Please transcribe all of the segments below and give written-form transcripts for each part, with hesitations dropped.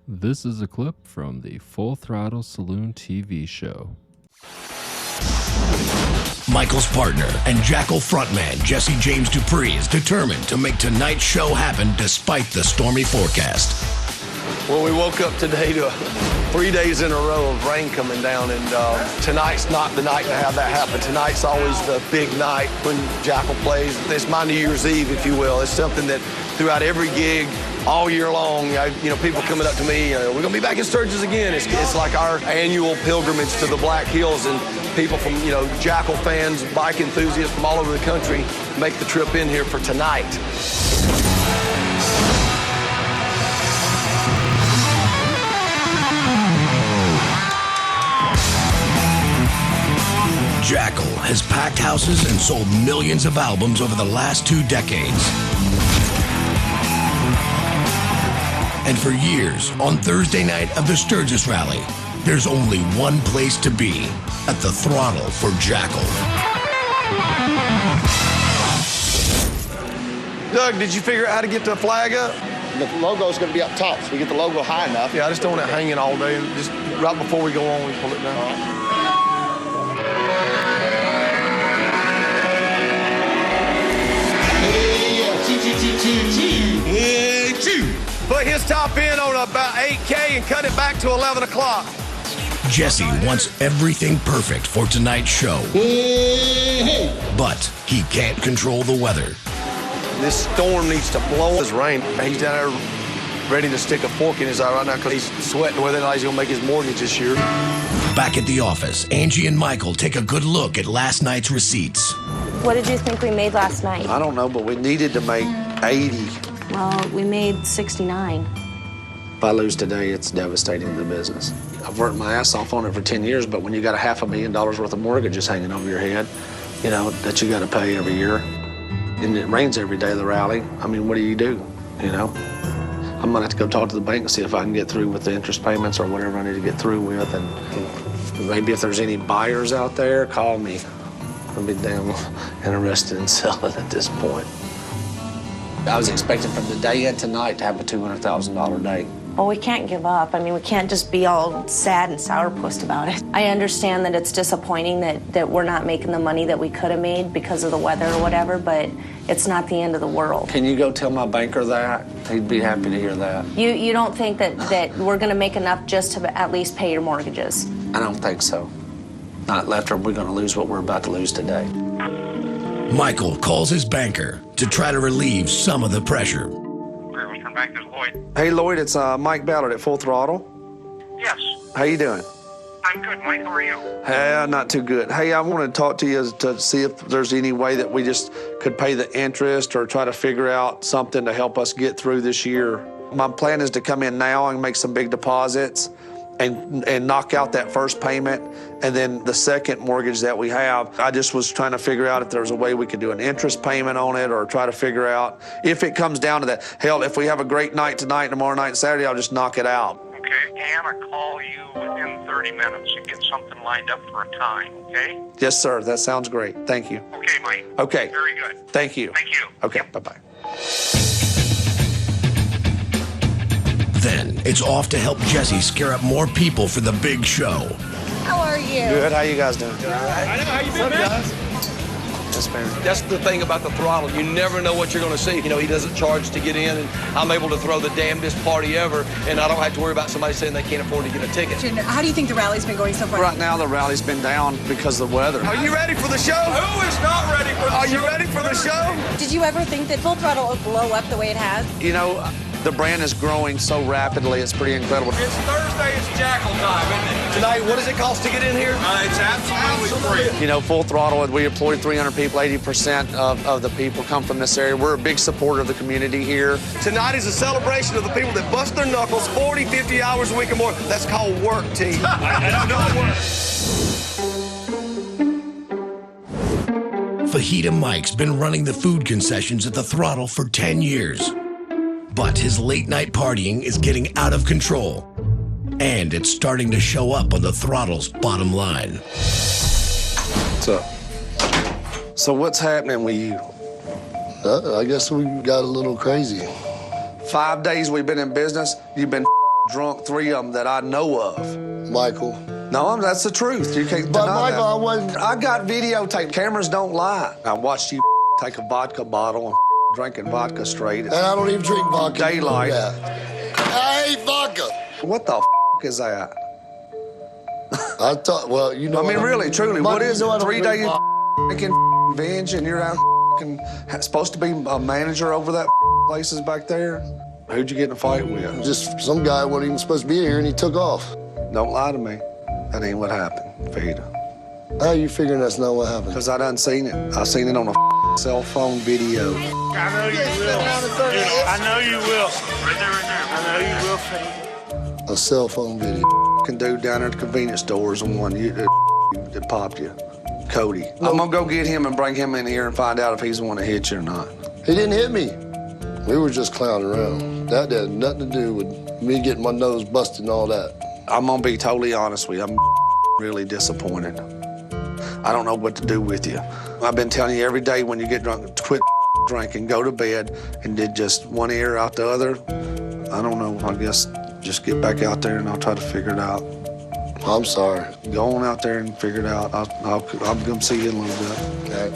This is a clip from the Full Throttle Saloon TV show. Michael's partner and Jackyl frontman Jesse James Dupree is determined to make tonight's show happen despite the stormy forecast. Well, we woke up today to 3 days in a row of rain coming down, and tonight's not the night to have that happen. Tonight's always the big night when Jackyl plays. It's my New Year's Eve, if you will. It's something that throughout every gig, all year long, people coming up to me, we're gonna be back in Sturgis again. It's like our annual pilgrimage to the Black Hills, and people from, Jackyl fans, bike enthusiasts from all over the country make the trip in here for tonight. Jackyl has packed houses and sold millions of albums over the last 2 decades. And for years, on Thursday night of the Sturgis Rally, there's only one place to be, at the Throttle for Jackyl. Doug, did you figure out how to get the flag up? The logo's going to be up top, so we get the logo high enough. Yeah, I just don't want it hanging all day. Just right before we go on, we pull it down. All right. Put his top in on about 8K and cut it back to 11 o'clock. Jesse wants everything perfect for tonight's show. But he can't control the weather. This storm needs to blow his rain. He's down there ready to stick a fork in his eye right now because he's sweating whether or not he's going to make his mortgage this year. Back at the office, Angie and Michael take a good look at last night's receipts. What did you think we made last night? I don't know, but we needed to make 80. Well, we made 69. If I lose today, it's devastating to the business. I've worked my ass off on it for 10 years, but when you got $500,000 worth of mortgages hanging over your head, that you got to pay every year, and it rains every day of the rally, I mean, what do? I'm gonna have to go talk to the bank and see if I can get through with the interest payments or whatever I need to get through with, and maybe if there's any buyers out there, call me. I'll be damn interested in selling at this point. I was expecting from the day and tonight to have a $200,000 day. Well, we can't give up. I mean, we can't just be all sad and sourpussed about it. I understand that it's disappointing that we're not making the money that we could have made because of the weather or whatever, but it's not the end of the world. Can you go tell my banker that? He'd be happy to hear that. You don't think that we're going to make enough just to at least pay your mortgages? I don't think so. Not after we're going to lose what we're about to lose today. Michael calls his banker to try to relieve some of the pressure. Western Bank, is Lloyd. Hey, Lloyd, it's Mike Ballard at Full Throttle. Yes. How you doing? I'm good, Mike. How are you? Hey, not too good. Hey, I want to talk to you to see if there's any way that we just could pay the interest or try to figure out something to help us get through this year. My plan is to come in now and make some big deposits and knock out that first payment, and then the second mortgage that we have. I just was trying to figure out if there was a way we could do an interest payment on it, or try to figure out if it comes down to that. Hell, if we have a great night tonight, tomorrow night, and Saturday, I'll just knock it out. Okay. Can I call you within 30 minutes and get something lined up for a time, okay? Yes, sir. That sounds great. Thank you. Okay, Mike. Okay. Very good. Thank you. Thank you. Okay, Yep. bye-bye. Then it's off to help Jesse scare up more people for the big show. How are you? Good. How you guys doing? I know. How you been, man? Yes, ma'am. That's the thing about the Throttle. You never know what you're going to see. He doesn't charge to get in, and I'm able to throw the damnedest party ever, and I don't have to worry about somebody saying they can't afford to get a ticket. How do you think the rally's been going so far? Right now, the rally's been down because of the weather. Are you ready for the show? Who is not ready for the show? Are you ready for the show? Did you ever think that Full Throttle would blow up the way it has? The brand is growing so rapidly, it's pretty incredible. It's Thursday. It's Jackyl time, isn't it? Tonight, what does it cost to get in here? It's absolutely free. Full Throttle, we employ 300 people, 80% of the people come from this area. We're a big supporter of the community here. Tonight is a celebration of the people that bust their knuckles 40, 50 hours a week or more. That's called work, T. I know work. Fajita Mike's been running the food concessions at the Throttle for 10 years. But his late-night partying is getting out of control. And it's starting to show up on the Throttle's bottom line. What's up? So what's happening with you? I guess we got a little crazy. 5 days we've been in business, you've been drunk, 3 of them that I know of. Michael. No, that's the truth. You can't But deny Michael, that. I wasn't. I got videotape. Cameras don't lie. I watched you take a vodka bottle and drinking vodka straight. And I don't even drink vodka. Daylight. Yeah. I hate vodka. What the is that? I thought, well, you know. I mean, really, truly, what is it? 3 days drinking binge and you're out supposed to be a manager over that places back there? Who'd you get in a fight with? Just some guy wasn't even supposed to be here and he took off. Don't lie to me. That ain't what happened, Fajita. How you figuring that's not what happened? Because I done seen it. I seen it on a cell phone video. I know you will. I know you will. Right there, right there. I know you will, Fajita. A cell phone video. Can dude down there at the convenience stores and one that popped you. Cody. I'm gonna go get him and bring him in here and find out if he's the one that hit you or not. He didn't hit me. We were just clowning around. That had nothing to do with me getting my nose busted and all that. I'm gonna be totally honest with you. I'm really disappointed. I don't know what to do with you. I've been telling you every day when you get drunk, quit drinking, go to bed, and did just one ear out the other. I don't know. I guess just get back out there and I'll try to figure it out. I'm sorry. Go on out there and figure it out. I'll come see you in a little bit. Okay.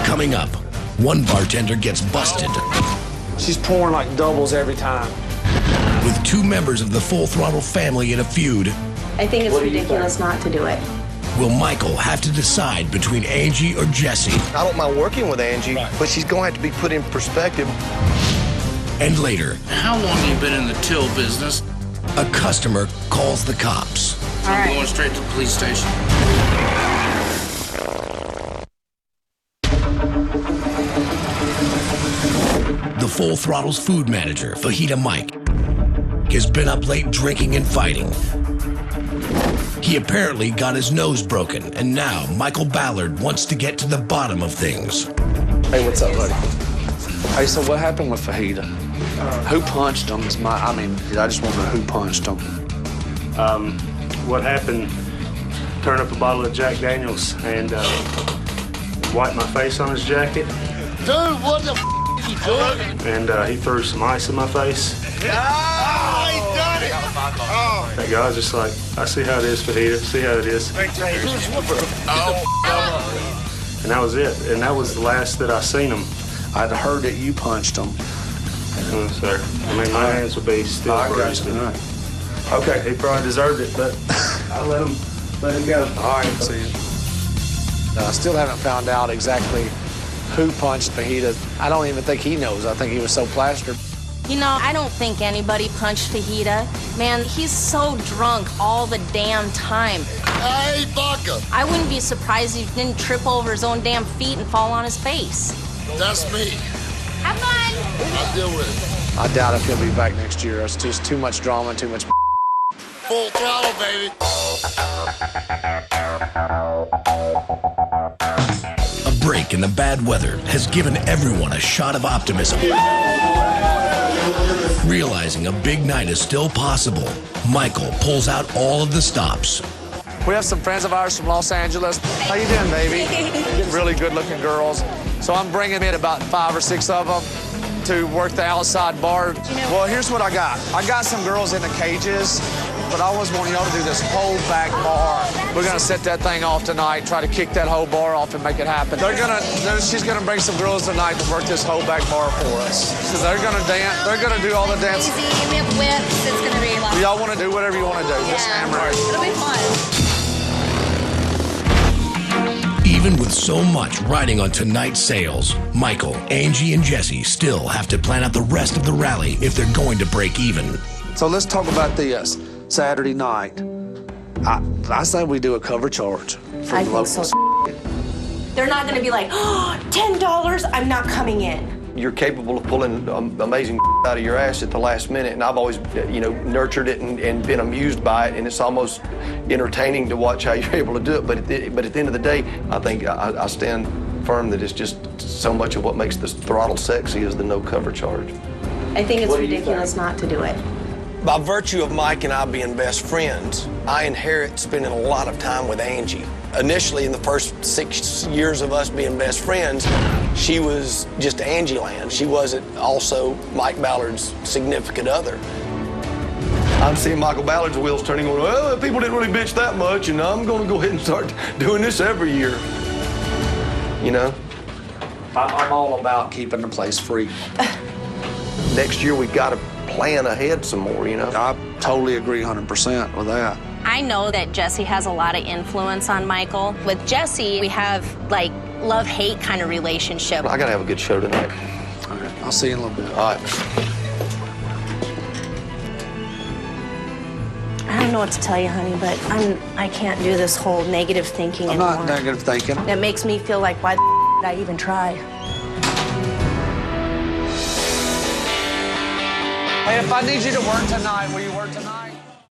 Coming up, one bartender gets busted She's pouring like doubles every time. with 2 members of the Full Throttle family in a feud. I think it's ridiculous not to do it. Will Michael have to decide between Angie or Jesse? I don't mind working with Angie, but she's going to have to be put in perspective. And later, How long you been in the till business? a customer calls the cops. I'm going straight to the police station. The Full Throttle's food manager, Fajita Mike, has been up late drinking and fighting. He apparently got his nose broken, and now Michael Ballard wants to get to the bottom of things. Hey, what's up, buddy? Hey, so what happened with Fajita? Who punched him? I just want to know who punched him. What happened, turn up a bottle of Jack Daniels and wipe my face on his jacket. Dude, what the f you doing? And he threw some ice in my face. Oh, he done it! Oh. That guy was just like, I see how it is, Fajita. See how it is. And that was it. And that was the last that I seen him. I'd heard that you punched him. Sir. I mean, my hands would be still bruised. Okay. He probably deserved it, but I let him go. All right, see you. I still haven't found out exactly who punched Fajita. I don't even think he knows. I think he was so plastered. You know, I don't think anybody punched Fajita. Man, he's so drunk all the damn time. I hate vodka. I wouldn't be surprised if he didn't trip over his own damn feet and fall on his face. That's me. Have fun! I'll deal with it. I doubt if he'll be back next year. It's just too much drama, too much. Full throttle, baby. A break in the bad weather has given everyone a shot of optimism. Realizing a big night is still possible, Michael pulls out all of the stops. We have some friends of ours from Los Angeles. How you doing, baby? Really good-looking girls. So I'm bringing in about 5 or 6 of them to work the outside bar. Well, here's what I got. I got some girls in the cages, but I always want y'all to do this whole back bar. We're gonna set that thing off tonight, try to kick that whole bar off and make it happen. She's gonna bring some girls tonight to work this whole back bar for us. So they're gonna dance, they're gonna do all the dancing. Easy, we have whips, it's gonna be like... Y'all wanna do whatever you wanna do. Just hammer it. It'll be fun. Even with so much riding on tonight's sales, Michael, Angie, and Jesse still have to plan out the rest of the rally if they're going to break even. So let's talk about this. Saturday night. I say we do a cover charge for I the think locals. so. They're not gonna be like, oh, $10, I'm not coming in. You're capable of pulling amazing out of your ass at the last minute, and I've always, nurtured it and been amused by it, and it's almost entertaining to watch how you're able to do it. But at the end of the day, I think I stand firm that it's just so much of what makes this throttle sexy is the no cover charge. I think it's ridiculous not to do it. By virtue of Mike and I being best friends, I inherit spending a lot of time with Angie. Initially, in the first 6 years of us being best friends, she was just Angie land. She wasn't also Mike Ballard's significant other. I'm seeing Michael Ballard's wheels turning on. Well, people didn't really bitch that much, and I'm going to go ahead and start doing this every year. You know? I'm all about keeping the place free. Next year, we got to plan ahead some more, you know? I totally agree 100% with that. I know that Jesse has a lot of influence on Michael. With Jesse, we have like love-hate kind of relationship. I got to have a good show tonight. All right, I'll see you in a little bit. All right. I don't know what to tell you, honey, but I can't do this whole negative thinking I'm anymore. not negative thinking. It makes me feel like, why the did I even try? Hey, if I need you to work tonight, will you work tonight?